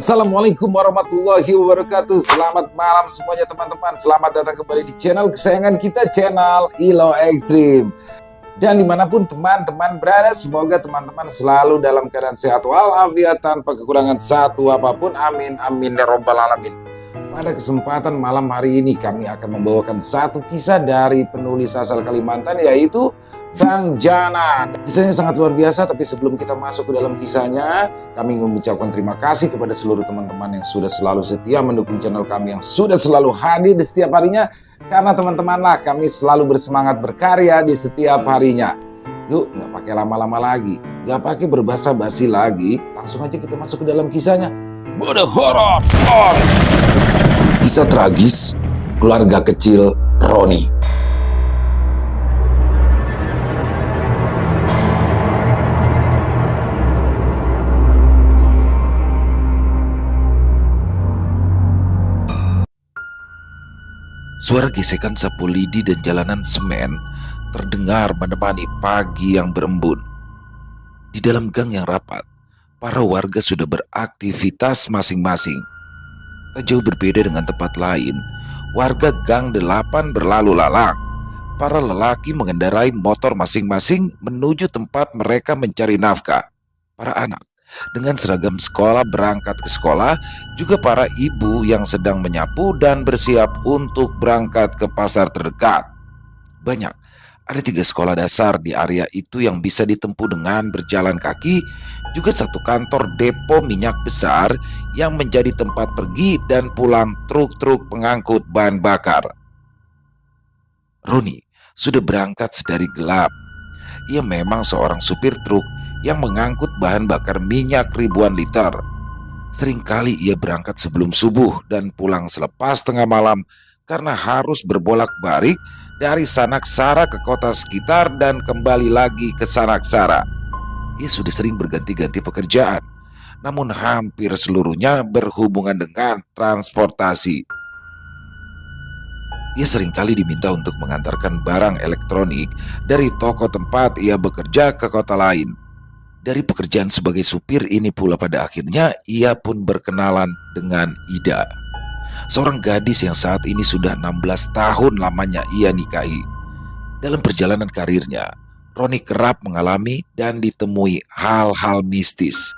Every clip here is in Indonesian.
Assalamualaikum warahmatullahi wabarakatuh. Selamat malam semuanya teman-teman. Selamat datang kembali di channel kesayangan kita, channel Ilo Extreme. Dan dimanapun teman-teman berada, semoga teman-teman selalu dalam keadaan sehat walafiat tanpa kekurangan satu apapun. Amin amin ya robbal alamin. Pada kesempatan malam hari ini kami akan membawakan satu kisah dari penulis asal Kalimantan, yaitu Bang Janan. Kisahnya sangat luar biasa, tapi sebelum kita masuk ke dalam kisahnya, kami ingin mengucapkan terima kasih kepada seluruh teman-teman yang sudah selalu setia mendukung channel kami, yang sudah selalu hadir di setiap harinya. Karena teman-temanlah kami selalu bersemangat berkarya di setiap harinya. Yuk, nggak pakai lama-lama lagi, nggak pakai berbasa-basi lagi, langsung aja kita masuk ke dalam kisahnya. Mode horor. Kisah tragis keluarga kecil Roni. Suara gesekan sapu lidi dan jalanan semen terdengar menemani pagi yang berembun. Di dalam gang yang rapat, para warga sudah beraktivitas masing-masing. Tak jauh berbeda dengan tempat lain, warga gang 8 berlalu lalang. Para lelaki mengendarai motor masing-masing menuju tempat mereka mencari nafkah. Para anak dengan seragam sekolah berangkat ke sekolah, juga para ibu yang sedang menyapu dan bersiap untuk berangkat ke pasar terdekat. Banyak, ada 3 sekolah dasar di area itu yang bisa ditempuh dengan berjalan kaki, juga 1 kantor depo minyak besar yang menjadi tempat pergi dan pulang truk-truk pengangkut bahan bakar. Roni sudah berangkat sedari gelap. Ia memang seorang supir truk yang mengangkut bahan bakar minyak ribuan liter. Seringkali ia berangkat sebelum subuh dan pulang selepas tengah malam karena harus berbolak-balik dari Sanaksara ke kota sekitar dan kembali lagi ke Sanaksara. Ia sudah sering berganti-ganti pekerjaan, namun hampir seluruhnya berhubungan dengan transportasi. Ia seringkali diminta untuk mengantarkan barang elektronik dari toko tempat ia bekerja ke kota lain. Dari pekerjaan sebagai supir ini pula pada akhirnya ia pun berkenalan dengan Ida, seorang gadis yang saat ini sudah 16 tahun lamanya ia nikahi. Dalam perjalanan karirnya, Roni kerap mengalami dan ditemui hal-hal mistis.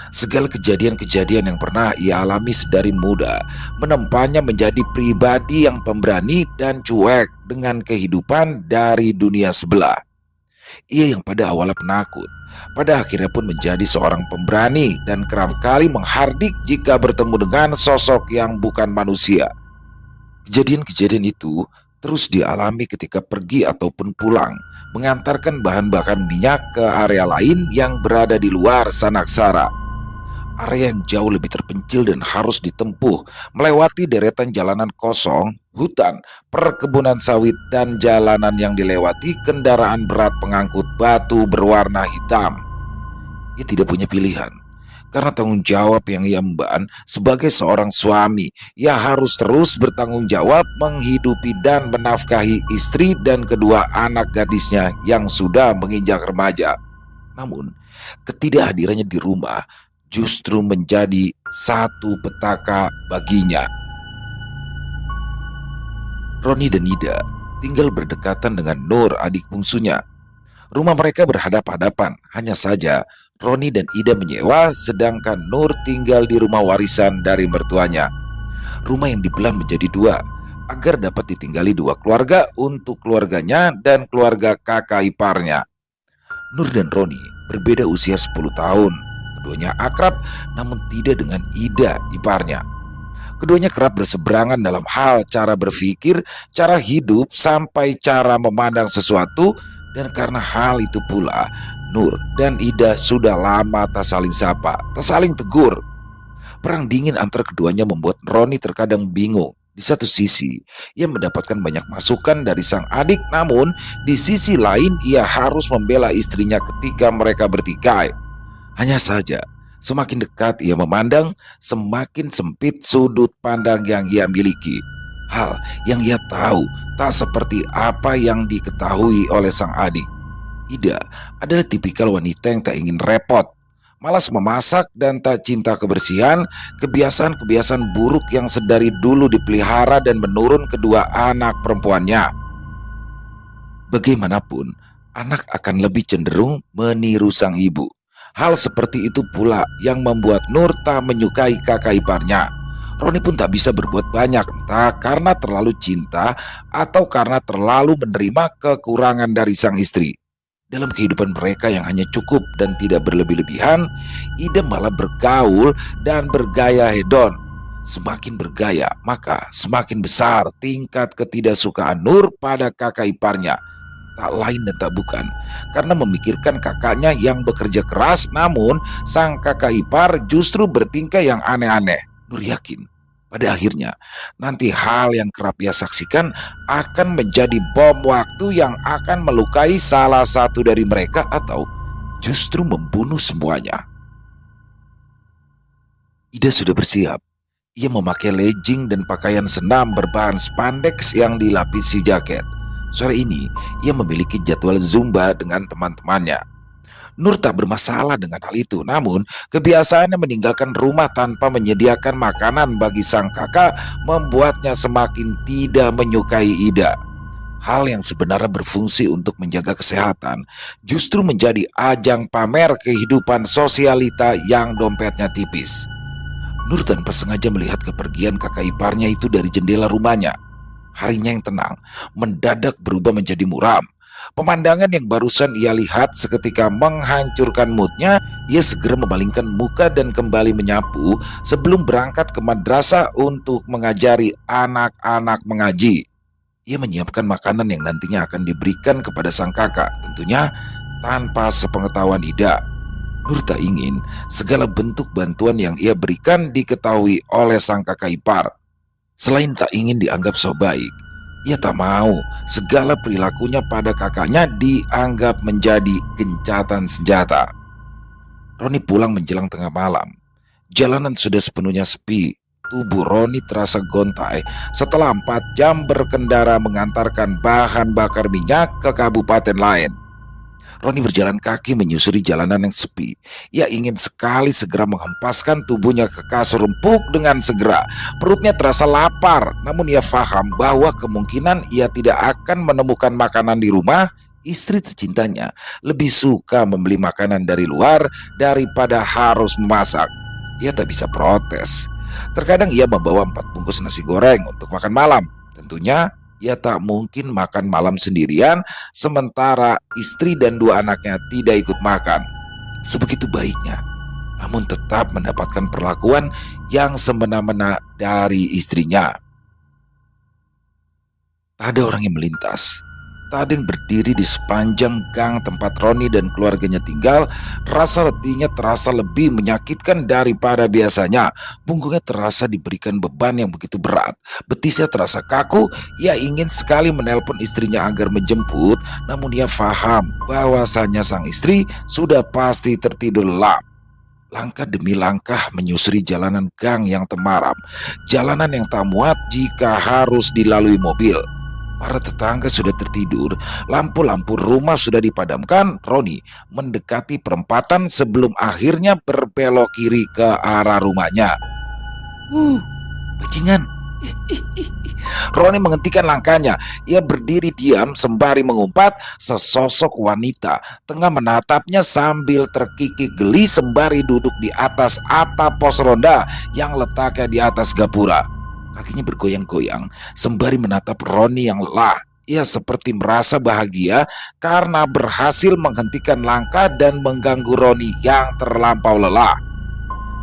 Segala kejadian-kejadian yang pernah ia alami sedari muda menempanya menjadi pribadi yang pemberani dan cuek dengan kehidupan dari dunia sebelah. Ia yang pada awalnya penakut, pada akhirnya pun menjadi seorang pemberani dan kerap kali menghardik jika bertemu dengan sosok yang bukan manusia. Kejadian-kejadian itu terus dialami ketika pergi ataupun pulang, mengantarkan bahan bakar minyak ke area lain yang berada di luar Sanaksara. Area yang jauh lebih terpencil dan harus ditempuh melewati deretan jalanan kosong, hutan, perkebunan sawit, dan jalanan yang dilewati kendaraan berat pengangkut batu berwarna hitam. Ia tidak punya pilihan, karena tanggung jawab yang ia emban sebagai seorang suami. Ia harus terus bertanggung jawab menghidupi dan menafkahi istri dan kedua anak gadisnya yang sudah menginjak remaja. Namun, ketidakhadirannya di rumah justru menjadi satu petaka baginya. Roni dan Ida tinggal berdekatan dengan Nur, adik bungsunya. Rumah mereka berhadap-hadapan, hanya saja Roni dan Ida menyewa, sedangkan Nur tinggal di rumah warisan dari mertuanya. Rumah yang dibelah menjadi 2 agar dapat ditinggali 2 keluarga, untuk keluarganya dan keluarga kakak iparnya. Nur dan Roni berbeda usia 10 tahun. Keduanya akrab, namun tidak dengan Ida, iparnya. Keduanya kerap berseberangan dalam hal cara berpikir, cara hidup, sampai cara memandang sesuatu. Dan karena hal itu pula, Nur dan Ida sudah lama tak saling sapa, tak saling tegur. Perang dingin antara keduanya membuat Roni terkadang bingung. Di satu sisi, ia mendapatkan banyak masukan dari sang adik, namun di sisi lain ia harus membela istrinya ketika mereka bertikai. Hanya saja, semakin dekat ia memandang, semakin sempit sudut pandang yang ia miliki. Hal yang ia tahu tak seperti apa yang diketahui oleh sang adik. Ida adalah tipikal wanita yang tak ingin repot, malas memasak dan tak cinta kebersihan, kebiasaan-kebiasaan buruk yang sedari dulu dipelihara dan menurun kedua anak perempuannya. Bagaimanapun, anak akan lebih cenderung meniru sang ibu. Hal seperti itu pula yang membuat Nur tak menyukai kakak iparnya. Roni pun tak bisa berbuat banyak, entah karena terlalu cinta atau karena terlalu menerima kekurangan dari sang istri. Dalam kehidupan mereka yang hanya cukup dan tidak berlebih-lebihan, Ida malah bergaul dan bergaya hedon. Semakin bergaya, maka semakin besar tingkat ketidaksukaan Nur pada kakak iparnya. Tak lain dan tak bukan, karena memikirkan kakaknya yang bekerja keras, namun sang kakak ipar justru bertingkah yang aneh-aneh. Nur yakin pada akhirnya nanti hal yang kerap ia saksikan akan menjadi bom waktu yang akan melukai salah satu dari mereka atau justru membunuh semuanya. Ida sudah bersiap. Ia memakai legging dan pakaian senam berbahan spandex yang dilapisi jaket. Sore ini, ia memiliki jadwal Zumba dengan teman-temannya. Nur tak bermasalah dengan hal itu, namun kebiasaannya meninggalkan rumah tanpa menyediakan makanan bagi sang kakak membuatnya semakin tidak menyukai Ida. Hal yang sebenarnya berfungsi untuk menjaga kesehatan justru menjadi ajang pamer kehidupan sosialita yang dompetnya tipis. Nur tanpa sengaja melihat kepergian kakak iparnya itu dari jendela rumahnya. Harinya yang tenang mendadak berubah menjadi muram. Pemandangan yang barusan ia lihat seketika menghancurkan moodnya. Ia segera memalingkan muka dan kembali menyapu sebelum berangkat ke madrasah untuk mengajari anak-anak mengaji. Ia menyiapkan makanan yang nantinya akan diberikan kepada sang kakak, tentunya tanpa sepengetahuan Ida. Nur tak ingin segala bentuk bantuan yang ia berikan diketahui oleh sang kakak ipar. Selain tak ingin dianggap so baik, ia tak mau segala perilakunya pada kakaknya dianggap menjadi gencatan senjata. Roni pulang menjelang tengah malam. Jalanan sudah sepenuhnya sepi. Tubuh Roni terasa gontai setelah 4 jam berkendara mengantarkan bahan bakar minyak ke kabupaten lain. Roni berjalan kaki menyusuri jalanan yang sepi. Ia ingin sekali segera menghempaskan tubuhnya ke kasur empuk dengan segera. Perutnya terasa lapar, namun ia paham bahwa kemungkinan ia tidak akan menemukan makanan di rumah. Istri tercintanya lebih suka membeli makanan dari luar daripada harus memasak. Ia tak bisa protes. Terkadang ia membawa 4 bungkus nasi goreng untuk makan malam. Tentunya ia tak mungkin makan malam sendirian sementara istri dan 2 anaknya tidak ikut makan. Sebegitu baiknya, namun tetap mendapatkan perlakuan yang semena-mena dari istrinya. Tak ada orang yang melintas. Tak ada yang berdiri di sepanjang gang tempat Roni dan keluarganya tinggal. Rasa letihnya terasa lebih menyakitkan daripada biasanya. Punggungnya terasa diberikan beban yang begitu berat. Betisnya terasa kaku. Ia ingin sekali menelpon istrinya agar menjemput, namun ia paham bahwasanya sang istri sudah pasti tertidur lelap. Langkah demi langkah menyusuri jalanan gang yang temaram. Jalanan yang tak muat jika harus dilalui mobil. Para tetangga sudah tertidur, lampu-lampu rumah sudah dipadamkan. Roni mendekati perempatan sebelum akhirnya berbelok kiri ke arah rumahnya. Bajingan. Roni menghentikan langkahnya. Ia berdiri diam sembari mengumpat. Sesosok wanita tengah menatapnya sambil terkikik geli sembari duduk di atas atap pos ronda yang letaknya di atas gapura. Kakinya bergoyang-goyang sembari menatap Roni yang lelah. Ia seperti merasa bahagia karena berhasil menghentikan langkah dan mengganggu Roni yang terlampau lelah.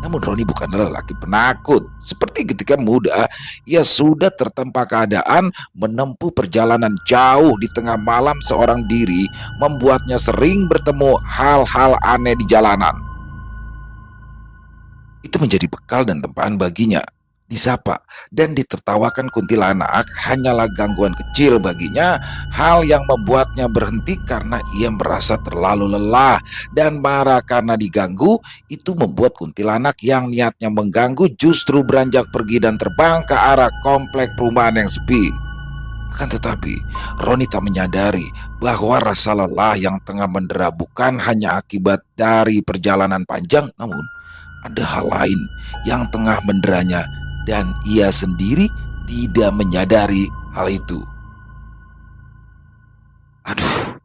Namun Roni bukanlah lelaki penakut. Seperti ketika muda, ia sudah tertempa keadaan. Menempuh perjalanan jauh di tengah malam seorang diri membuatnya sering bertemu hal-hal aneh di jalanan. Itu menjadi bekal dan tempaan baginya. Disapa dan ditertawakan kuntilanak hanyalah gangguan kecil baginya, hal yang membuatnya berhenti karena ia merasa terlalu lelah dan marah karena diganggu. Itu membuat kuntilanak yang niatnya mengganggu justru beranjak pergi dan terbang ke arah komplek perumahan yang sepi. Akan tetapi, Roni tak menyadari bahwa rasa lelah yang tengah mendera bukan hanya akibat dari perjalanan panjang, namun ada hal lain yang tengah menderanya dan ia sendiri tidak menyadari hal itu. Aduh,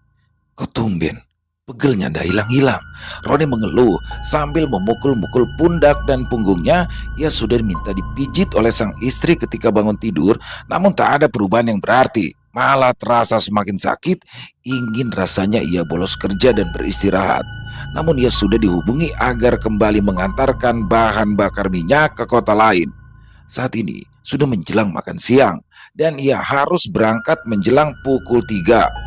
kok tumben? Pegelnya dah hilang-hilang. Roni mengeluh sambil memukul-mukul pundak dan punggungnya. Ia sudah minta dipijit oleh sang istri ketika bangun tidur, namun tak ada perubahan yang berarti. Malah terasa semakin sakit, ingin rasanya ia bolos kerja dan beristirahat. Namun ia sudah dihubungi agar kembali mengantarkan bahan bakar minyak ke kota lain. Saat ini sudah menjelang makan siang dan ia harus berangkat menjelang pukul 3.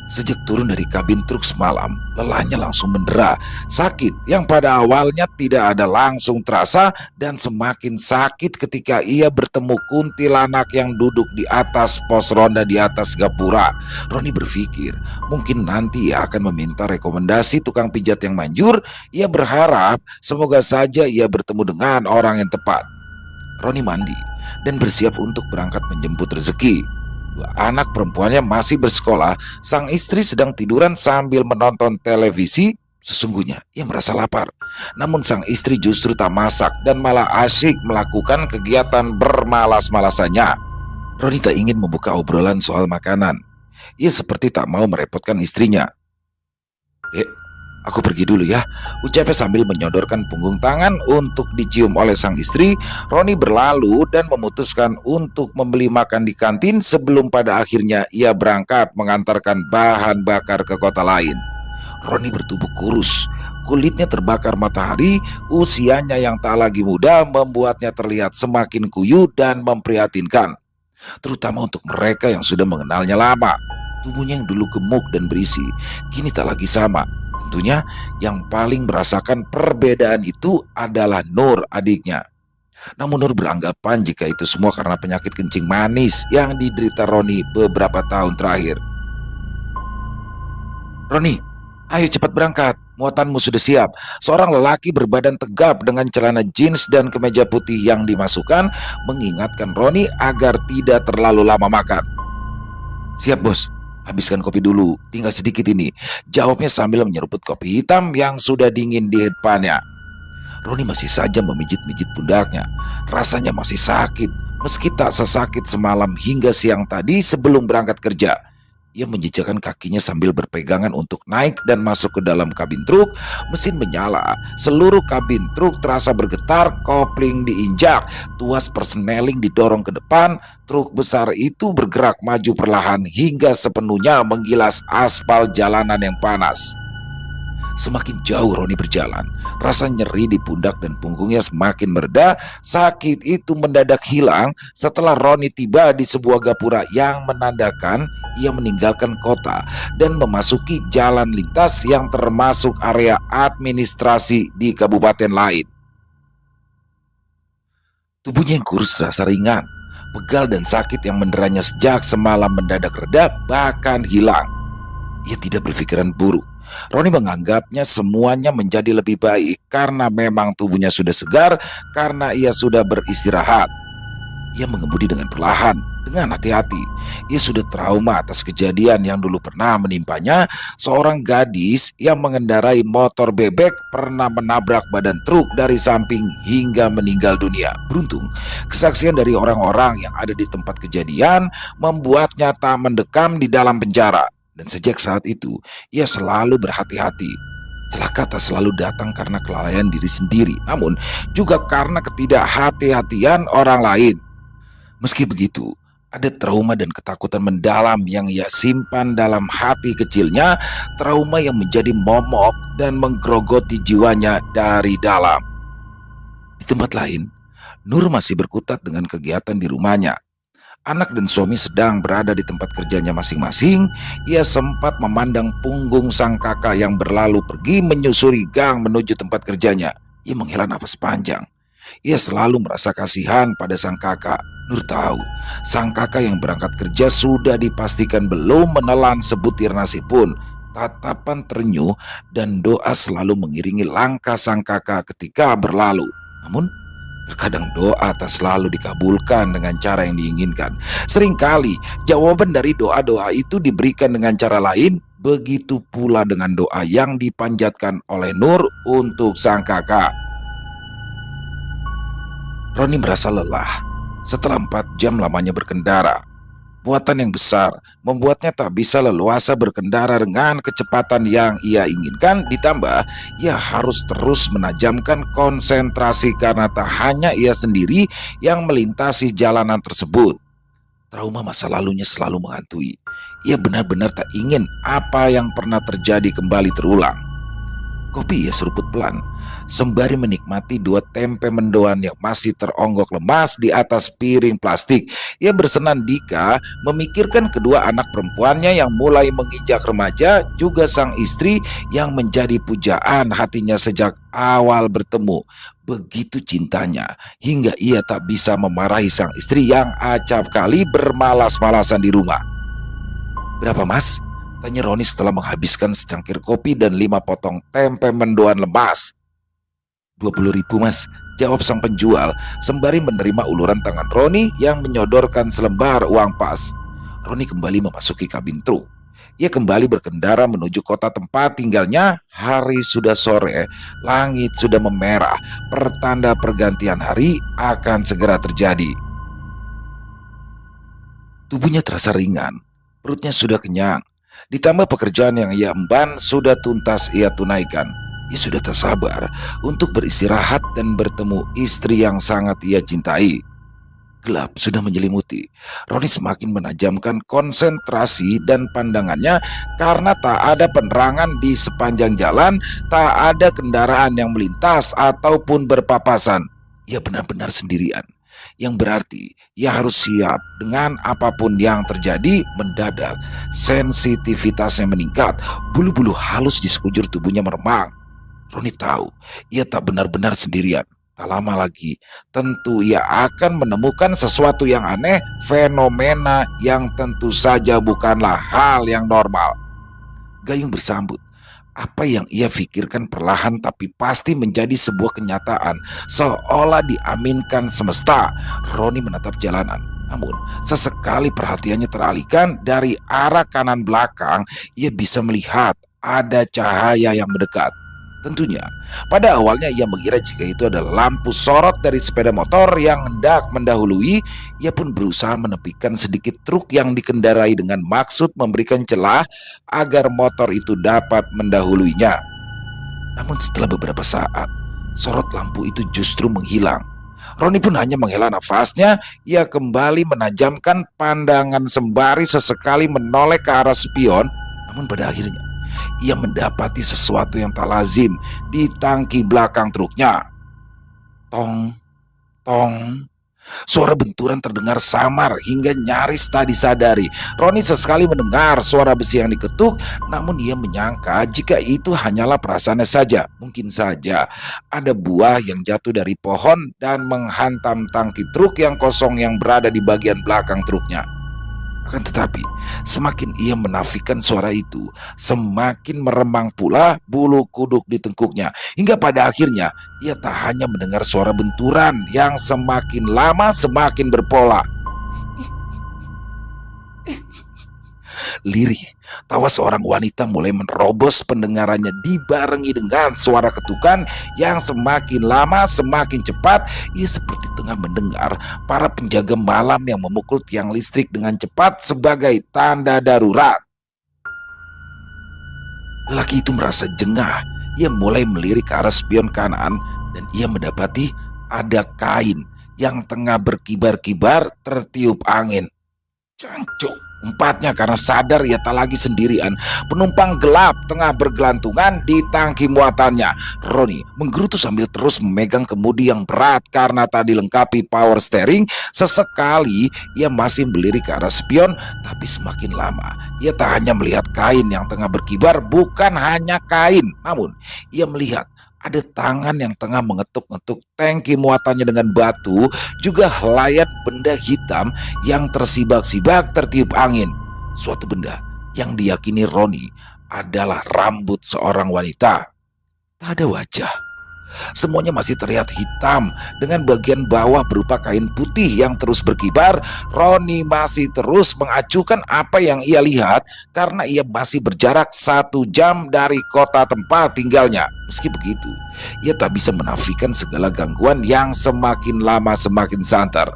Sejak turun dari kabin truk semalam, lelahnya langsung mendera. Sakit yang pada awalnya tidak ada langsung terasa dan semakin sakit ketika ia bertemu kuntilanak yang duduk di atas pos ronda di atas gapura. Roni berpikir mungkin nanti ia akan meminta rekomendasi tukang pijat yang manjur. Ia berharap semoga saja ia bertemu dengan orang yang tepat. Roni mandi dan bersiap untuk berangkat menjemput rezeki. Dua anak perempuannya masih bersekolah, sang istri sedang tiduran sambil menonton televisi. Sesungguhnya ia merasa lapar. Namun sang istri justru tak masak dan malah asyik melakukan kegiatan bermalas-malasannya. Roni tak ingin membuka obrolan soal makanan. Ia seperti tak mau merepotkan istrinya. "Dek, aku pergi dulu ya," ucapnya sambil menyodorkan punggung tangan untuk dicium oleh sang istri. Roni berlalu dan memutuskan untuk membeli makan di kantin sebelum pada akhirnya ia berangkat mengantarkan bahan bakar ke kota lain. Roni bertubuh kurus, kulitnya terbakar matahari, usianya yang tak lagi muda membuatnya terlihat semakin kuyu dan memprihatinkan. Terutama untuk mereka yang sudah mengenalnya lama. Tubuhnya yang dulu gemuk dan berisi, kini tak lagi sama. Tentunya yang paling merasakan perbedaan itu adalah Nur, adiknya. Namun Nur beranggapan jika itu semua karena penyakit kencing manis yang diderita Roni beberapa tahun terakhir. "Roni, ayo cepat berangkat, muatanmu sudah siap." Seorang lelaki berbadan tegap dengan celana jeans dan kemeja putih yang dimasukkan mengingatkan Roni agar tidak terlalu lama makan. "Siap bos, habiskan kopi dulu, tinggal sedikit ini," jawabnya sambil menyeruput kopi hitam yang sudah dingin di depannya. Roni masih saja memijit-mijit pundaknya. Rasanya masih sakit, meski tak sesakit semalam hingga siang tadi sebelum berangkat kerja. Ia menjejakkan kakinya sambil berpegangan untuk naik dan masuk ke dalam kabin truk. Mesin menyala, seluruh kabin truk terasa bergetar, kopling diinjak, tuas persneling didorong ke depan. Truk besar itu bergerak maju perlahan hingga sepenuhnya menggilas aspal jalanan yang panas. Semakin jauh Roni berjalan, rasa nyeri di pundak dan punggungnya semakin mereda. Sakit itu mendadak hilang setelah Roni tiba di sebuah gapura yang menandakan ia meninggalkan kota dan memasuki jalan lintas yang termasuk area administrasi di kabupaten lain. Tubuhnya yang kurus terasa ringan, pegal dan sakit yang menderanya sejak semalam mendadak reda bahkan hilang. Ia tidak berpikiran buruk. Roni menganggapnya semuanya menjadi lebih baik karena memang tubuhnya sudah segar karena ia sudah beristirahat. Ia mengemudi dengan perlahan, dengan hati-hati. Ia sudah trauma atas kejadian yang dulu pernah menimpanya. Seorang gadis yang mengendarai motor bebek pernah menabrak badan truk dari samping hingga meninggal dunia. Beruntung, kesaksian dari orang-orang yang ada di tempat kejadian membuatnya tak mendekam di dalam penjara. Dan sejak saat itu, ia selalu berhati-hati. Celaka tak selalu datang karena kelalaian diri sendiri, namun juga karena ketidakhati-hatian orang lain. Meski begitu, ada trauma dan ketakutan mendalam yang ia simpan dalam hati kecilnya, trauma yang menjadi momok dan menggerogoti jiwanya dari dalam. Di tempat lain, Nur masih berkutat dengan kegiatan di rumahnya. Anak dan suami sedang berada di tempat kerjanya masing-masing. Ia sempat memandang punggung sang kakak yang berlalu pergi menyusuri gang menuju tempat kerjanya. Ia menghela nafas panjang. Ia selalu merasa kasihan pada sang kakak. Nur tahu, sang kakak yang berangkat kerja sudah dipastikan belum menelan sebutir nasi pun. Tatapan terenyuh dan doa selalu mengiringi langkah sang kakak ketika berlalu. Namun, terkadang doa tak selalu dikabulkan dengan cara yang diinginkan. Seringkali, jawaban dari doa-doa itu diberikan dengan cara lain. Begitu pula dengan doa yang dipanjatkan oleh Nur untuk sang kakak. Roni merasa lelah setelah 4 jam lamanya berkendara. Muatan yang besar membuatnya tak bisa leluasa berkendara dengan kecepatan yang ia inginkan. Ditambah, ia harus terus menajamkan konsentrasi karena tak hanya ia sendiri yang melintasi jalanan tersebut. Trauma masa lalunya selalu menghantui. Ia benar-benar tak ingin apa yang pernah terjadi kembali terulang. Kopi ia seruput pelan, sembari menikmati 2 tempe mendoan yang masih teronggok lemas di atas piring plastik. Ia bersenandika memikirkan kedua anak perempuannya yang mulai menginjak remaja, juga sang istri yang menjadi pujaan hatinya sejak awal bertemu. Begitu cintanya, hingga ia tak bisa memarahi sang istri yang acap kali bermalas-malasan di rumah. "Berapa, Mas?" tanya Roni setelah menghabiskan secangkir kopi dan 5 potong tempe mendoan lemas. 20.000, Mas, jawab sang penjual sembari menerima uluran tangan Roni yang menyodorkan selembar uang pas. Roni kembali memasuki kabin truk. Ia kembali berkendara menuju kota tempat tinggalnya. Hari sudah sore, langit sudah memerah, pertanda pergantian hari akan segera terjadi. Tubuhnya terasa ringan, perutnya sudah kenyang. Ditambah pekerjaan yang ia emban sudah tuntas ia tunaikan. Ia sudah tak sabar untuk beristirahat dan bertemu istri yang sangat ia cintai. Gelap sudah menyelimuti. Roni semakin menajamkan konsentrasi dan pandangannya karena tak ada penerangan di sepanjang jalan, tak ada kendaraan yang melintas ataupun berpapasan. Ia benar-benar sendirian. Yang berarti ia harus siap dengan apapun yang terjadi. Mendadak sensitivitasnya meningkat, bulu-bulu halus di sekujur tubuhnya meremang. Roni tahu ia tak benar-benar sendirian. Tak lama lagi tentu ia akan menemukan sesuatu yang aneh, fenomena yang tentu saja bukanlah hal yang normal. Gayung bersambut. Apa yang ia pikirkan perlahan tapi pasti menjadi sebuah kenyataan, seolah diaminkan semesta. Roni menatap jalanan, namun sesekali perhatiannya teralihkan. Dari arah kanan belakang ia bisa melihat ada cahaya yang mendekat. Tentunya, pada awalnya ia mengira jika itu adalah lampu sorot dari sepeda motor yang hendak mendahului. Ia pun berusaha menepikan sedikit truk yang dikendarai dengan maksud memberikan celah agar motor itu dapat mendahuluinya. Namun setelah beberapa saat, sorot lampu itu justru menghilang. Roni pun hanya menghela nafasnya. Ia kembali menajamkan pandangan sembari sesekali menoleh ke arah spion. Namun pada akhirnya ia mendapati sesuatu yang tak lazim di tangki belakang truknya. Tong, tong. Suara benturan terdengar samar hingga nyaris tak disadari. Roni sesekali mendengar suara besi yang diketuk, namun ia menyangka jika itu hanyalah perasaannya saja. Mungkin saja ada buah yang jatuh dari pohon dan menghantam tangki truk yang kosong yang berada di bagian belakang truknya. Akan tetapi, semakin ia menafikan suara itu, semakin meremang pula bulu kuduk di tengkuknya. Hingga pada akhirnya, ia tak hanya mendengar suara benturan yang semakin lama semakin berpola. Lirih, tawa seorang wanita mulai menerobos pendengarannya dibarengi dengan suara ketukan yang semakin lama semakin cepat. Ia seperti tengah mendengar para penjaga malam yang memukul tiang listrik dengan cepat sebagai tanda darurat. Lelaki itu merasa jengah. Ia mulai melirik ke arah spion kanan dan ia mendapati ada kain yang tengah berkibar-kibar tertiup angin. Cancuk, empatnya karena sadar ia tak lagi sendirian. Penumpang gelap tengah bergelantungan di tangki muatannya. Roni menggerutu sambil terus memegang kemudi yang berat karena tak dilengkapi power steering. Sesekali ia masih melirik ke arah spion, tapi semakin lama ia tak hanya melihat kain yang tengah berkibar. Bukan hanya kain, namun ia melihat Ada tangan yang tengah mengetuk-ngetuk tangki muatannya dengan batu, juga helaian benda hitam yang tersibak-sibak tertiup angin. Suatu benda yang diyakini Roni adalah rambut seorang wanita. Tak ada wajah. Semuanya masih terlihat hitam dengan bagian bawah berupa kain putih yang terus berkibar. Roni masih terus mengacuhkan apa yang ia lihat karena ia masih berjarak 1 jam dari kota tempat tinggalnya. Meski begitu, ia tak bisa menafikan segala gangguan yang semakin lama semakin santer.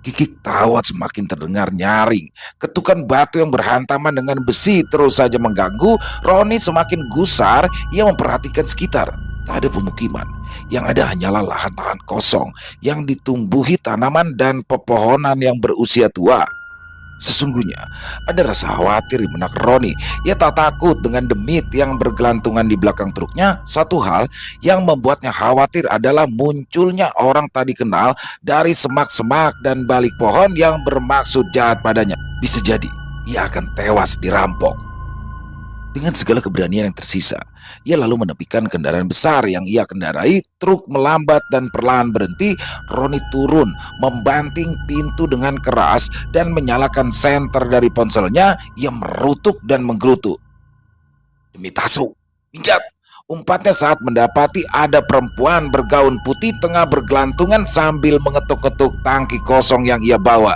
Kikik tawa semakin terdengar nyaring. Ketukan batu yang berhantaman dengan besi terus saja mengganggu. Roni semakin gusar, ia memperhatikan sekitar. Tak ada pemukiman, yang ada hanyalah lahan-lahan kosong yang ditumbuhi tanaman dan pepohonan yang berusia tua. Sesungguhnya ada rasa khawatir di benak Roni. Ia tak takut dengan demit yang bergelantungan di belakang truknya. Satu hal yang membuatnya khawatir adalah munculnya orang tak dikenal dari semak-semak dan balik pohon yang bermaksud jahat padanya. Bisa jadi ia akan tewas dirampok. Dengan segala keberanian yang tersisa, ia lalu menepikan kendaraan besar yang ia kendarai. Truk melambat dan perlahan berhenti. Roni turun, membanting pintu dengan keras dan menyalakan senter dari ponselnya. Ia merutuk dan menggerutu. Demi Taso, minggat! Umpatnya saat mendapati ada perempuan bergaun putih tengah bergelantungan sambil mengetuk-ketuk tangki kosong yang ia bawa.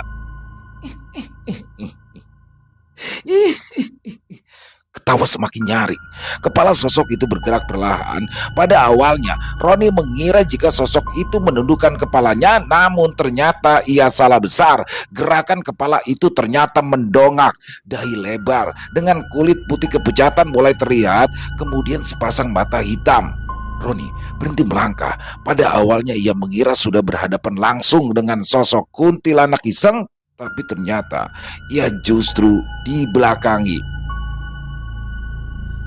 Ketawa semakin nyaring. Kepala sosok itu bergerak perlahan. Pada awalnya, Roni mengira jika sosok itu menundukkan kepalanya, namun ternyata ia salah besar. Gerakan kepala itu ternyata mendongak. Dahi lebar dengan kulit putih kebejatan mulai terlihat, kemudian sepasang mata hitam. Roni berhenti melangkah. Pada awalnya ia mengira sudah berhadapan langsung dengan sosok kuntilanak iseng, tapi ternyata ia justru dibelakangi.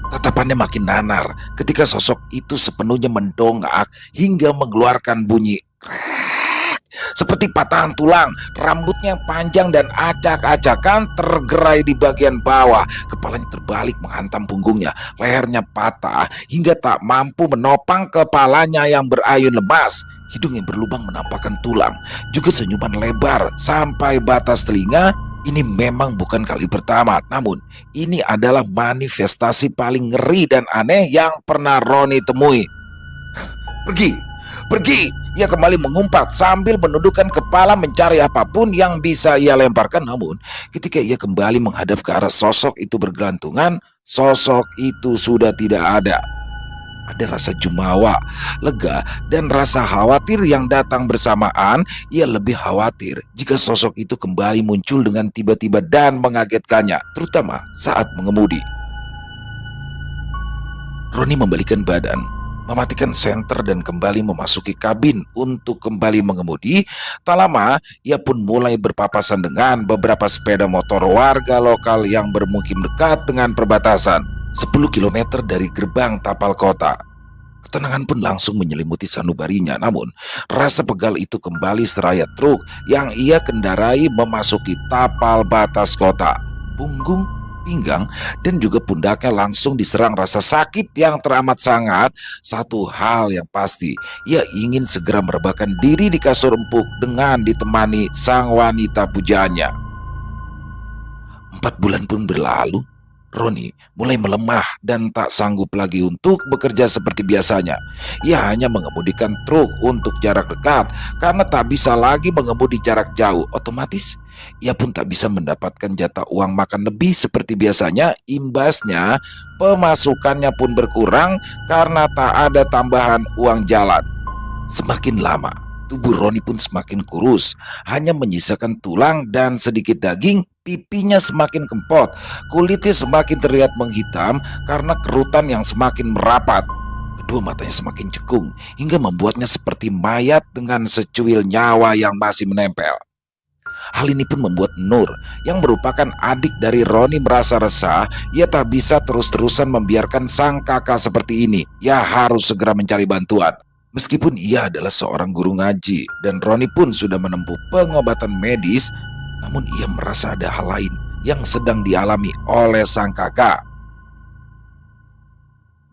Tatapannya makin nanar ketika sosok itu sepenuhnya mendongak hingga mengeluarkan bunyi krek. Seperti patahan tulang, rambutnya yang panjang dan acak-acakan tergerai di bagian bawah. Kepalanya terbalik menghantam punggungnya, lehernya patah hingga tak mampu menopang kepalanya yang berayun lemas. Hidung yang berlubang menampakkan tulang, juga senyuman lebar sampai batas telinga. Ini memang bukan kali pertama, namun ini adalah manifestasi paling ngeri dan aneh yang pernah Roni temui. Pergi, pergi! Ia kembali mengumpat sambil menundukkan kepala mencari apapun yang bisa ia lemparkan. Namun ketika ia kembali menghadap ke arah sosok itu bergelantungan, sosok itu sudah tidak ada. Ada rasa jumawa, lega, dan rasa khawatir yang datang bersamaan. Ia lebih khawatir jika sosok itu kembali muncul dengan tiba-tiba dan mengagetkannya, terutama saat mengemudi. Roni membalikkan badan, mematikan senter dan kembali memasuki kabin untuk kembali mengemudi. Tak lama, ia pun mulai berpapasan dengan beberapa sepeda motor warga lokal yang bermukim dekat dengan perbatasan. 10 km dari gerbang tapal kota. Ketenangan pun langsung menyelimuti sanubarinya. Namun rasa pegal itu kembali seraya truk yang ia kendarai memasuki tapal batas kota. Punggung, pinggang, dan juga pundaknya langsung diserang rasa sakit yang teramat sangat. Satu hal yang pasti, ia ingin segera merebahkan diri di kasur empuk dengan ditemani sang wanita pujaannya. 4 bulan pun berlalu. Roni mulai melemah dan tak sanggup lagi untuk bekerja seperti biasanya. Ia hanya mengemudikan truk untuk jarak dekat karena tak bisa lagi mengemudi jarak jauh. Otomatis ia pun tak bisa mendapatkan jatah uang makan lebih seperti biasanya. Imbasnya pemasukannya pun berkurang karena tak ada tambahan uang jalan. Semakin lama, tubuh Roni pun semakin kurus, hanya menyisakan tulang dan sedikit daging. Pipinya semakin kempot, kulitnya semakin terlihat menghitam karena kerutan yang semakin merapat. Kedua matanya semakin cekung hingga membuatnya seperti mayat dengan secuil nyawa yang masih menempel. Hal ini pun membuat Nur, yang merupakan adik dari Roni, merasa resah. Ia tak bisa terus-terusan membiarkan sang kakak seperti ini. Ia harus segera mencari bantuan. Meskipun ia adalah seorang guru ngaji dan Roni pun sudah menempuh pengobatan medis, namun ia merasa ada hal lain yang sedang dialami oleh sang kakak.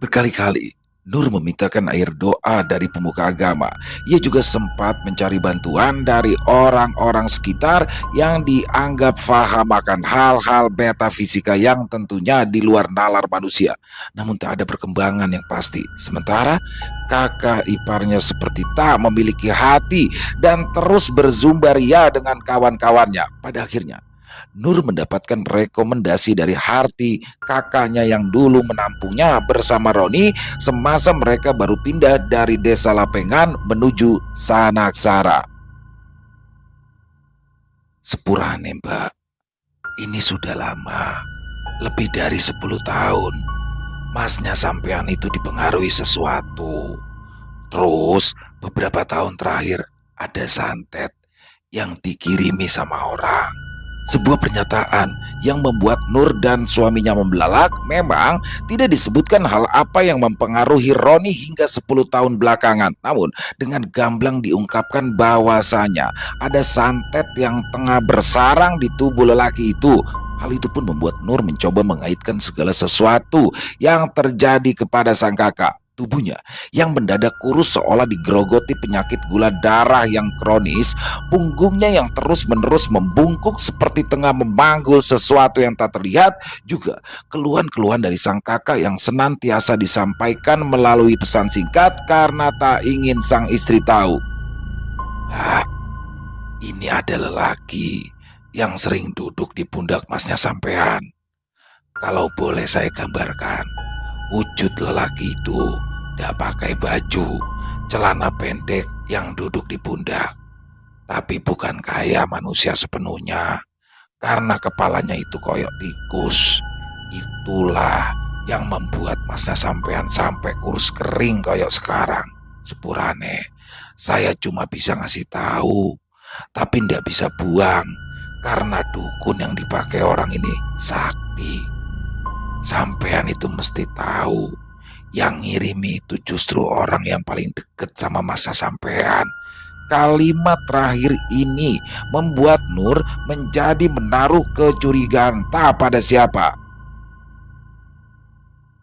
Berkali-kali Nur memintakan air doa dari pemuka agama. Ia juga sempat mencari bantuan dari orang-orang sekitar yang dianggap faham akan hal-hal metafisika yang tentunya di luar nalar manusia. Namun tak ada perkembangan yang pasti. Sementara kakak iparnya seperti tak memiliki hati dan terus berzumba ria dengan kawan-kawannya. Pada akhirnya Nur mendapatkan rekomendasi dari Harti, kakaknya yang dulu menampungnya bersama Roni semasa mereka baru pindah dari desa Lapengan menuju Sanaksara. Sepurane mbak, ini sudah lama, lebih dari 10 tahun. Masnya sampean itu dipengaruhi sesuatu. Terus beberapa tahun terakhir ada santet yang dikirimi sama orang. Sebuah pernyataan yang membuat Nur dan suaminya membelalak. Memang tidak disebutkan hal apa yang mempengaruhi Roni hingga 10 tahun belakangan. Namun dengan gamblang diungkapkan bahwasanya ada santet yang tengah bersarang di tubuh lelaki itu. Hal itu pun membuat Nur mencoba mengaitkan segala sesuatu yang terjadi kepada sang kakak. Tubuhnya yang mendadak kurus seolah digerogoti penyakit gula darah yang kronis, punggungnya yang terus-menerus membungkuk seperti tengah memanggul sesuatu yang tak terlihat, juga keluhan-keluhan dari sang kakak yang senantiasa disampaikan melalui pesan singkat karena tak ingin sang istri tahu. Ah, ini ada lelaki yang sering duduk di pundak masnya sampean. Kalau boleh saya gambarkan, wujud lelaki itu tidak pakai baju, celana pendek yang duduk di pundak. Tapi bukan kayak manusia sepenuhnya, karena kepalanya itu koyok tikus. Itulah yang membuat masnya sampean sampai kurus kering koyok sekarang. Sepurane, saya cuma bisa ngasih tahu, tapi tidak bisa buang, karena dukun yang dipakai orang ini sakti. Sampean itu mesti tahu, yang ngirimi itu justru orang yang paling deket sama masa sampean. Kalimat terakhir ini membuat Nur menjadi menaruh kecurigaan tak pada siapa.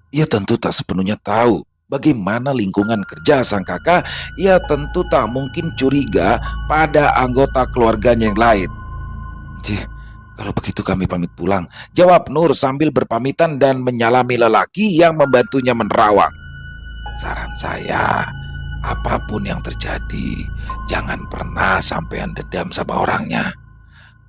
Ia tentu tak sepenuhnya tahu bagaimana lingkungan kerja sang kakak. Ia tentu tak mungkin curiga pada anggota keluarganya yang lain. Cih, kalau begitu kami pamit pulang, jawab Nur sambil berpamitan dan menyalami lelaki yang membantunya menerawang. Saran saya, apapun yang terjadi, jangan pernah sampean dendam sama orangnya.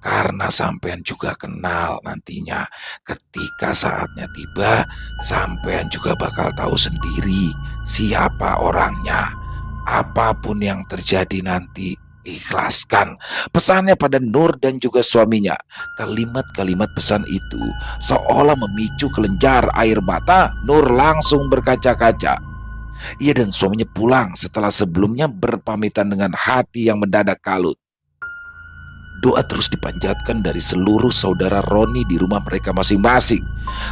Karena sampean juga kenal nantinya ketika saatnya tiba, sampean juga bakal tahu sendiri siapa orangnya. Apapun yang terjadi nanti, ikhlaskan. Pesannya pada Nur dan juga suaminya. Kalimat-kalimat pesan itu seolah memicu kelenjar air mata Nur langsung berkaca-kaca. Ia dan suaminya pulang setelah sebelumnya berpamitan dengan hati yang mendadak kalut. Doa terus dipanjatkan dari seluruh saudara Roni di rumah mereka masing-masing.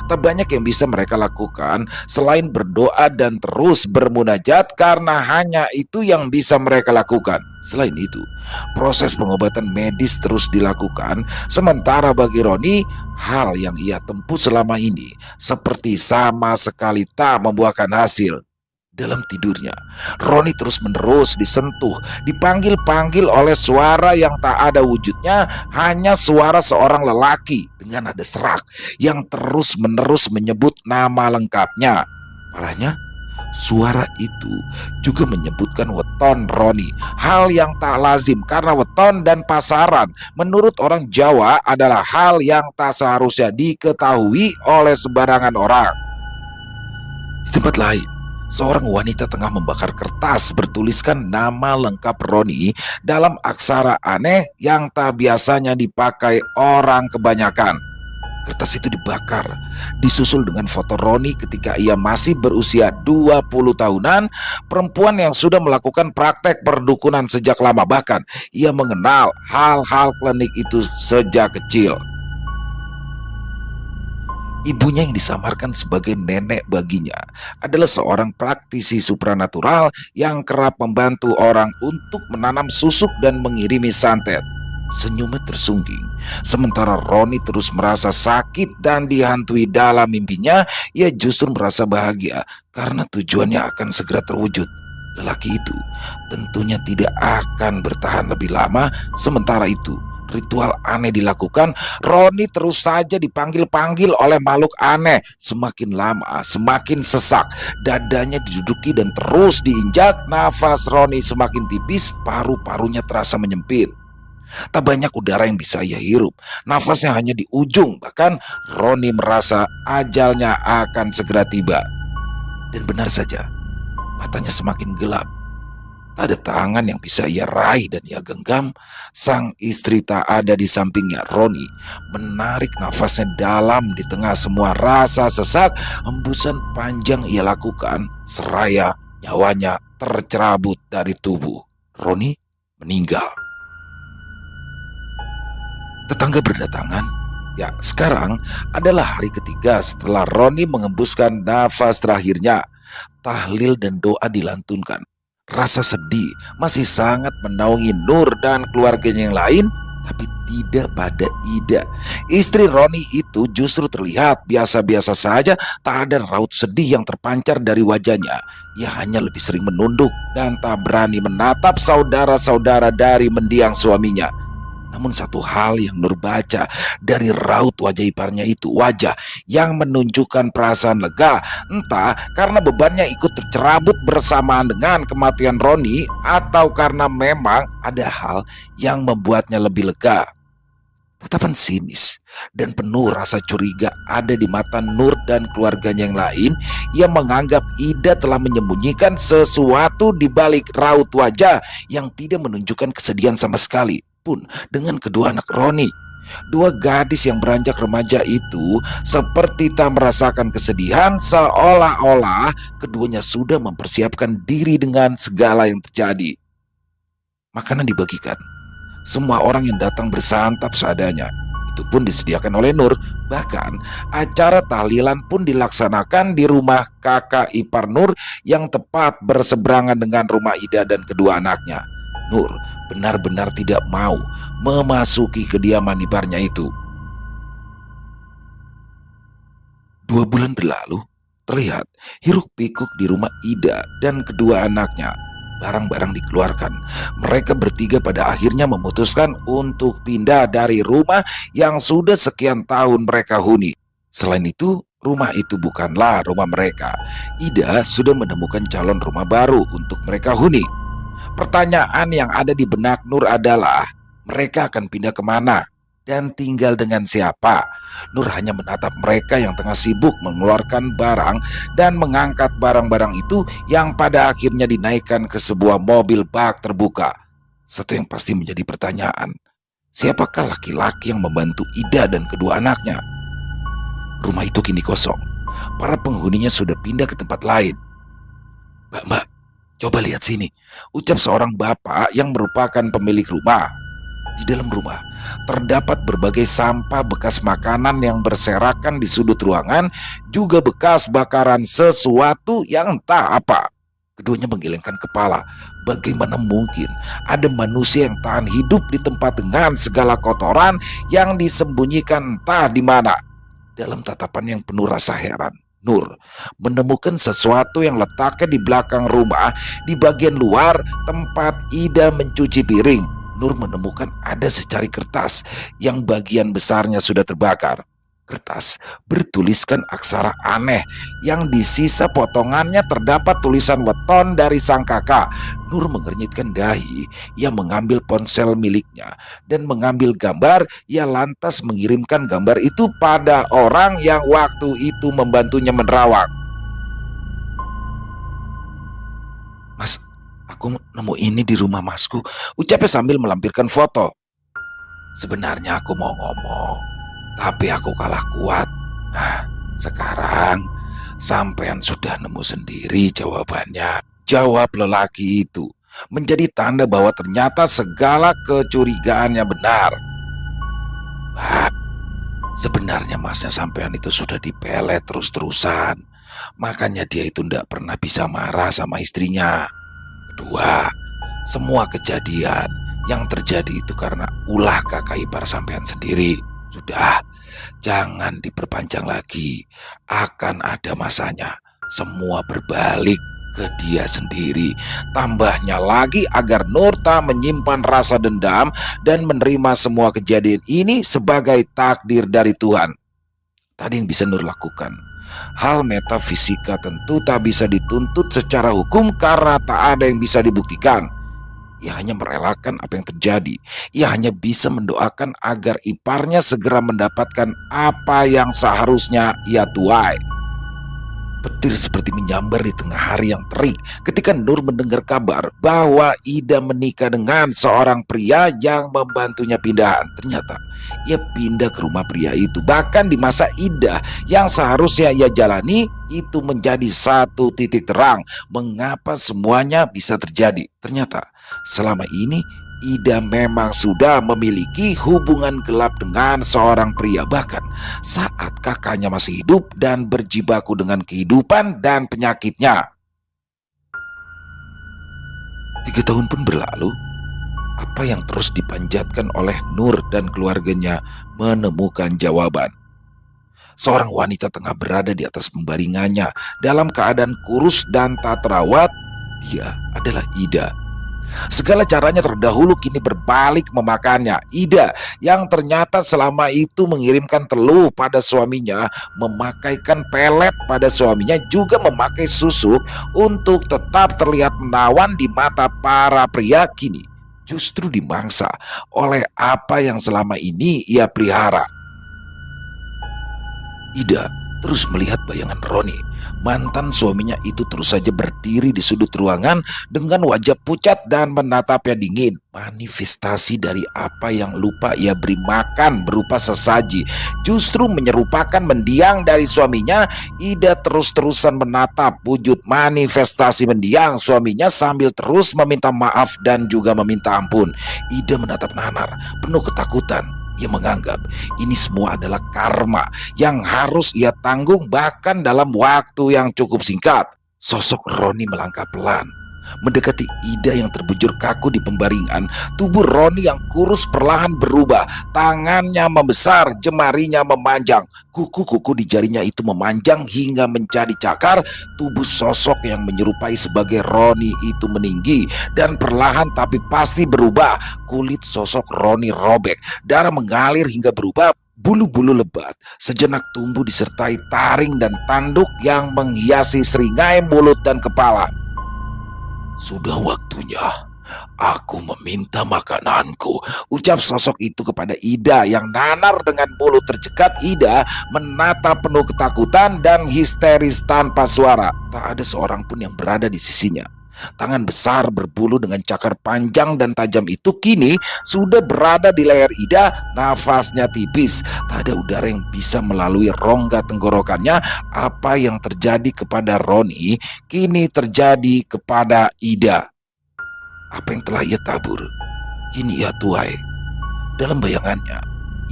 Tak banyak yang bisa mereka lakukan selain berdoa dan terus bermunajat, karena hanya itu yang bisa mereka lakukan. Selain itu, proses pengobatan medis terus dilakukan. Sementara bagi Roni, hal yang ia tempuh selama ini seperti sama sekali tak membuahkan hasil. Dalam tidurnya, Roni terus-menerus disentuh, dipanggil-panggil oleh suara yang tak ada wujudnya, hanya suara seorang lelaki dengan nada serak yang terus-menerus menyebut nama lengkapnya. Parahnya, suara itu juga menyebutkan weton Roni, hal yang tak lazim karena weton dan pasaran menurut orang Jawa adalah hal yang tak seharusnya diketahui oleh sembarangan orang. Di tempat lain, seorang wanita tengah membakar kertas bertuliskan nama lengkap Roni dalam aksara aneh yang tak biasanya dipakai orang kebanyakan. Kertas itu dibakar, disusul dengan foto Roni ketika ia masih berusia 20 tahunan, perempuan yang sudah melakukan praktek perdukunan sejak lama. Bahkan ia mengenal hal-hal klinik itu sejak kecil. Ibunya yang disamarkan sebagai nenek baginya adalah seorang praktisi supranatural yang kerap membantu orang untuk menanam susuk dan mengirimi santet. Senyumnya tersungging. Sementara Roni terus merasa sakit dan dihantui dalam mimpinya, ia justru merasa bahagia karena tujuannya akan segera terwujud. Lelaki itu tentunya tidak akan bertahan lebih lama. Sementara itu, ritual aneh dilakukan. Roni terus saja dipanggil-panggil oleh makhluk aneh. Semakin lama, semakin sesak. Dadanya diduduki dan terus diinjak. Nafas Roni semakin tipis, paru-parunya terasa menyempit. Tak banyak udara yang bisa ia hirup. Nafasnya hanya di ujung. Bahkan Roni merasa ajalnya akan segera tiba. Dan benar saja, matanya semakin gelap. Tak ada tangan yang bisa ia raih dan ia genggam. Sang istri tak ada di sampingnya. Roni menarik nafasnya dalam di tengah semua rasa sesak. Hembusan panjang ia lakukan seraya nyawanya tercerabut dari tubuh. Roni meninggal. Tetangga berdatangan. Ya, sekarang adalah hari ketiga setelah Roni mengembuskan nafas terakhirnya. Tahlil dan doa dilantunkan. Rasa sedih masih sangat menaungi Nur dan keluarganya yang lain, tapi tidak pada Ida. Istri Roni itu justru terlihat biasa-biasa saja, tak ada raut sedih yang terpancar dari wajahnya. Ia hanya lebih sering menunduk dan tak berani menatap saudara-saudara dari mendiang suaminya. Namun satu hal yang Nur baca dari raut wajah iparnya itu, wajah yang menunjukkan perasaan lega, entah karena bebannya ikut tercerabut bersamaan dengan kematian Roni atau karena memang ada hal yang membuatnya lebih lega. Tatapan sinis dan penuh rasa curiga ada di mata Nur dan keluarganya yang lain. Ia menganggap Ida telah menyembunyikan sesuatu di balik raut wajah yang tidak menunjukkan kesedihan sama sekali. Pun dengan kedua anak Roni, dua gadis yang beranjak remaja itu seperti tak merasakan kesedihan, seolah-olah keduanya sudah mempersiapkan diri dengan segala yang terjadi. Makanan dibagikan. Semua orang yang datang bersantap seadanya. Itu pun disediakan oleh Nur. Bahkan acara tahlilan pun dilaksanakan di rumah kakak ipar Nur yang tepat berseberangan dengan rumah Ida dan kedua anaknya. Nur benar-benar tidak mau memasuki kediaman iparnya itu. 2 bulan berlalu, terlihat hiruk pikuk di rumah Ida dan kedua anaknya. Barang-barang dikeluarkan. Mereka bertiga pada akhirnya memutuskan untuk pindah dari rumah yang sudah sekian tahun mereka huni. Selain itu, rumah itu bukanlah rumah mereka. Ida sudah menemukan calon rumah baru untuk mereka huni. Pertanyaan yang ada di benak Nur adalah, mereka akan pindah kemana dan tinggal dengan siapa? Nur hanya menatap mereka yang tengah sibuk mengeluarkan barang dan mengangkat barang-barang itu yang pada akhirnya dinaikkan ke sebuah mobil bak terbuka. Satu yang pasti menjadi pertanyaan, siapakah laki-laki yang membantu Ida dan kedua anaknya? Rumah itu kini kosong. Para penghuninya sudah pindah ke tempat lain. Mbak, coba lihat sini, ucap seorang bapak yang merupakan pemilik rumah. Di dalam rumah terdapat berbagai sampah bekas makanan yang berserakan di sudut ruangan, juga bekas bakaran sesuatu yang entah apa. Keduanya menggelengkan kepala. Bagaimana mungkin ada manusia yang tahan hidup di tempat dengan segala kotoran yang disembunyikan entah di mana? Dalam tatapan yang penuh rasa heran, Nur menemukan sesuatu yang letaknya di belakang rumah, di bagian luar tempat Ida mencuci piring. Nur menemukan ada secari kertas yang bagian besarnya sudah terbakar. Kertas bertuliskan aksara aneh yang di sisa potongannya terdapat tulisan weton dari sang kakak. Nur mengernyitkan dahi. Ia mengambil ponsel miliknya dan mengambil gambar. Ia lantas mengirimkan gambar itu pada orang yang waktu itu membantunya menerawang. Mas, aku nemu ini di rumah masku, ucapnya sambil melampirkan foto. Sebenarnya aku mau ngomong, tapi aku kalah kuat. Nah, sekarang sampean sudah nemu sendiri jawabannya, jawab lelaki itu. Menjadi tanda bahwa ternyata segala kecurigaannya benar. Pak, sebenarnya masnya sampean itu sudah dipelet terus-terusan. Makanya dia itu tidak pernah bisa marah sama istrinya. Kedua, semua kejadian Yang terjadi itu karena ulah kakak ipar sampean sendiri. Sudah, jangan diperpanjang lagi. Akan ada masanya. Semua berbalik ke dia sendiri. Tambahnya lagi agar Nurta menyimpan rasa dendam dan menerima semua kejadian ini sebagai takdir dari Tuhan. Tadi yang bisa Nur lakukan. Hal metafisika tentu tak bisa dituntut secara hukum karena tak ada yang bisa dibuktikan. Ia hanya merelakan apa yang terjadi. Ia hanya bisa mendoakan agar iparnya segera mendapatkan apa yang seharusnya ia tuai. Petir seperti menyambar di tengah hari yang terik ketika Nur mendengar kabar bahwa Ida menikah dengan seorang pria yang membantunya pindahan. Ternyata ia pindah ke rumah pria itu. Bahkan di masa Ida yang seharusnya ia jalani, itu menjadi satu titik terang mengapa semuanya bisa terjadi. Ternyata selama ini Ida memang sudah memiliki hubungan gelap dengan seorang pria, bahkan saat kakaknya masih hidup dan berjibaku dengan kehidupan dan penyakitnya. 3 tahun pun berlalu. Apa yang terus dipanjatkan oleh Nur dan keluarganya menemukan jawaban. Seorang wanita tengah berada di atas pembaringannya dalam keadaan kurus dan tak terawat. Dia adalah Ida. Segala caranya terdahulu kini berbalik memakannya. Ida yang ternyata selama itu mengirimkan teluh pada suaminya, memakaikan pelet pada suaminya, juga memakai susuk untuk tetap terlihat menawan di mata para pria, kini justru dimangsa oleh apa yang selama ini ia pelihara. Ida terus melihat bayangan Roni. Mantan suaminya itu terus saja berdiri di sudut ruangan dengan wajah pucat dan menatapnya dingin. Manifestasi dari apa yang lupa ia beri makan berupa sesaji justru menyerupakan mendiang dari suaminya. Ida terus-terusan menatap wujud manifestasi mendiang suaminya sambil terus meminta maaf dan juga meminta ampun. Ida menatap nanar penuh ketakutan. Ia menganggap ini semua adalah karma yang harus ia tanggung bahkan dalam waktu yang cukup singkat. Sosok Roni melangkah pelan, mendekati Ida yang terbujur kaku di pembaringan. Tubuh Roni yang kurus perlahan berubah. Tangannya membesar, jemarinya memanjang. Kuku-kuku di jarinya itu memanjang hingga menjadi cakar. Tubuh sosok yang menyerupai sebagai Roni itu meninggi dan perlahan tapi pasti berubah. Kulit sosok Roni robek, darah mengalir hingga berubah. Bulu-bulu lebat sejenak tumbuh disertai taring dan tanduk yang menghiasi seringai mulut dan kepala. Sudah waktunya aku meminta makananku, ucap sosok itu kepada Ida yang nanar dengan mulut tercekat. Ida menatap penuh ketakutan dan histeris tanpa suara. Tak ada seorang pun yang berada di sisinya. Tangan besar berbulu dengan cakar panjang dan tajam itu kini sudah berada di leher Ida. Nafasnya tipis, tak ada udara yang bisa melalui rongga tenggorokannya. Apa yang terjadi kepada Roni kini terjadi kepada Ida. Apa yang telah ia tabur kini ia tuai. Dalam bayangannya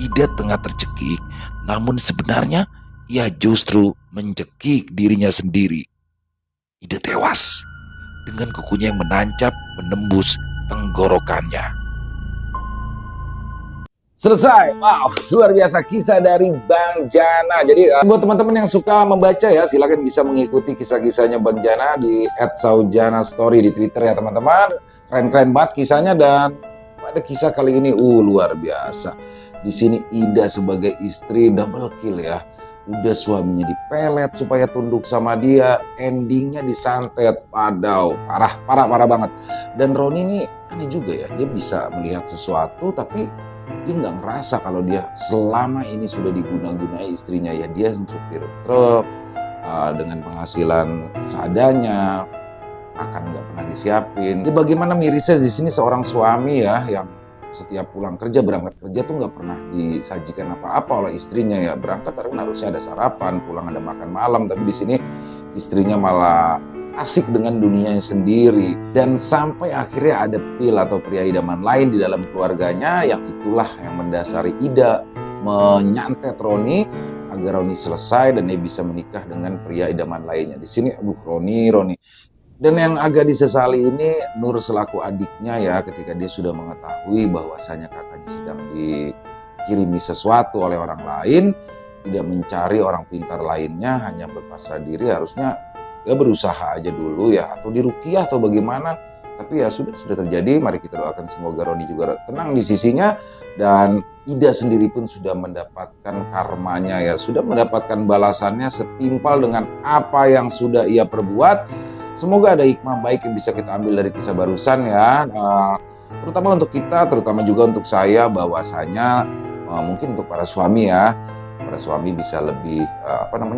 Ida tengah tercekik, namun sebenarnya ia justru mencekik dirinya sendiri. Ida tewas dengan kukunya yang menancap menembus tenggorokannya. Selesai. Wow, luar biasa kisah dari Bang Jana. Jadi buat teman-teman yang suka membaca ya, silakan bisa mengikuti kisah-kisahnya Bang Jana di @saujana_story di Twitter ya teman-teman. Keren-keren banget kisahnya, dan pada kisah kali ini luar biasa. Di sini Ida sebagai istri double kill ya. Udah suaminya dipelet supaya tunduk sama dia, endingnya disantet. Padau, parah banget. Dan Roni ini aneh juga ya, dia bisa melihat sesuatu tapi dia nggak ngerasa kalau dia selama ini sudah diguna-gunai istrinya ya. Dia supir truk dengan penghasilan seadanya, akan nggak pernah disiapin. Jadi bagaimana mirisnya di sini seorang suami ya yang setiap pulang kerja, berangkat kerja tuh nggak pernah disajikan apa-apa oleh istrinya ya. Berangkat harusnya ada sarapan, pulang ada makan malam, tapi di sini istrinya malah asik dengan dunianya sendiri. Dan sampai akhirnya ada Pil atau pria idaman lain di dalam keluarganya, yang itulah yang mendasari Ida menyantet Roni agar Roni selesai dan dia bisa menikah dengan pria idaman lainnya. Di sini Roni Dan yang agak disesali ini Nur selaku adiknya ya, ketika dia sudah mengetahui bahwasanya kakaknya sedang dikirimi sesuatu oleh orang lain, tidak mencari orang pintar lainnya, hanya berpasrah diri, harusnya ya berusaha aja dulu ya, atau diruqyah atau bagaimana. Tapi ya sudah terjadi, mari kita doakan semoga Roni juga tenang di sisinya, dan Ida sendiri pun sudah mendapatkan karmanya ya, sudah mendapatkan balasannya setimpal dengan apa yang sudah ia perbuat. Semoga ada hikmah baik yang bisa kita ambil dari kisah barusan ya, terutama untuk kita, terutama juga untuk saya, bahwasanya mungkin untuk para suami ya, para suami bisa lebih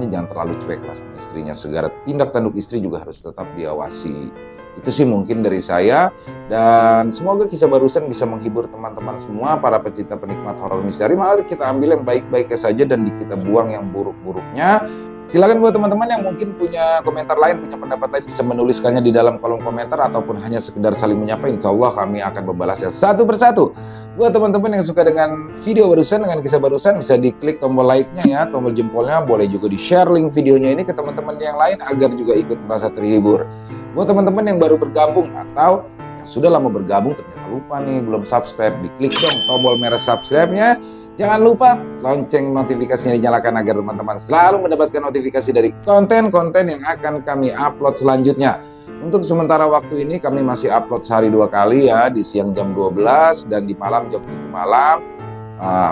jangan terlalu cuek lah sama istrinya, segala tindak tanduk istri juga harus tetap diawasi. Itu sih mungkin dari saya, dan semoga kisah barusan bisa menghibur teman-teman semua, para pecinta penikmat horor misteri. Mari kita ambil yang baik-baiknya saja dan kita buang yang buruk-buruknya. Silakan buat teman-teman yang mungkin punya komentar lain, punya pendapat lain, bisa menuliskannya di dalam kolom komentar, ataupun hanya sekedar saling menyapa. Insya Allah kami akan membalasnya satu persatu. Buat teman-teman yang suka dengan video barusan, dengan kisah barusan, bisa diklik tombol like-nya ya, tombol jempolnya. Boleh juga di-share link videonya ini ke teman-teman yang lain agar juga ikut merasa terhibur. Buat teman-teman yang baru bergabung atau yang sudah lama bergabung ternyata lupa nih belum subscribe, diklik dong tombol merah subscribe-nya. Jangan lupa lonceng notifikasinya dinyalakan agar teman-teman selalu mendapatkan notifikasi dari konten-konten yang akan kami upload selanjutnya. Untuk sementara waktu ini kami masih upload sehari 2 kali ya, di siang jam 12 dan di malam jam 7 malam.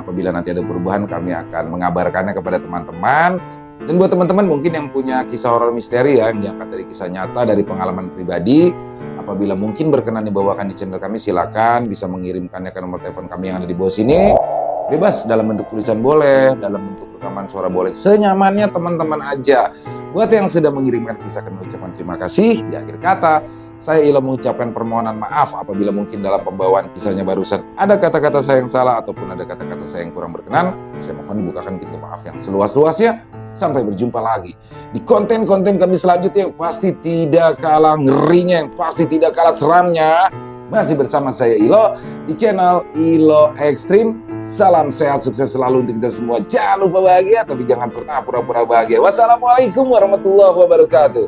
Apabila nanti ada perubahan kami akan mengabarkannya kepada teman-teman. Dan buat teman-teman mungkin yang punya kisah horor misteri ya, yang diangkat dari kisah nyata, dari pengalaman pribadi, apabila mungkin berkenan dibawakan di channel kami, silakan bisa mengirimkannya ke nomor telepon kami yang ada di bawah sini. Bebas, dalam bentuk tulisan boleh, dalam bentuk rekaman suara boleh, senyamannya teman-teman aja. Buat yang sudah mengirimkan kisah, kami ucapkan terima kasih. Di akhir kata, saya Ilo mengucapkan permohonan maaf apabila mungkin dalam pembawaan kisahnya barusan ada kata-kata saya yang salah ataupun ada kata-kata saya yang kurang berkenan. Saya mohon bukakan pintu maaf yang seluas-luasnya. Sampai berjumpa lagi di konten-konten kami selanjutnya yang pasti tidak kalah ngerinya, yang pasti tidak kalah seramnya. Masih bersama saya Ilo di channel Ilo Ekstrim. Salam sehat, sukses selalu untuk kita semua. Jangan lupa bahagia, tapi jangan pernah pura-pura bahagia. Wassalamualaikum warahmatullahi wabarakatuh.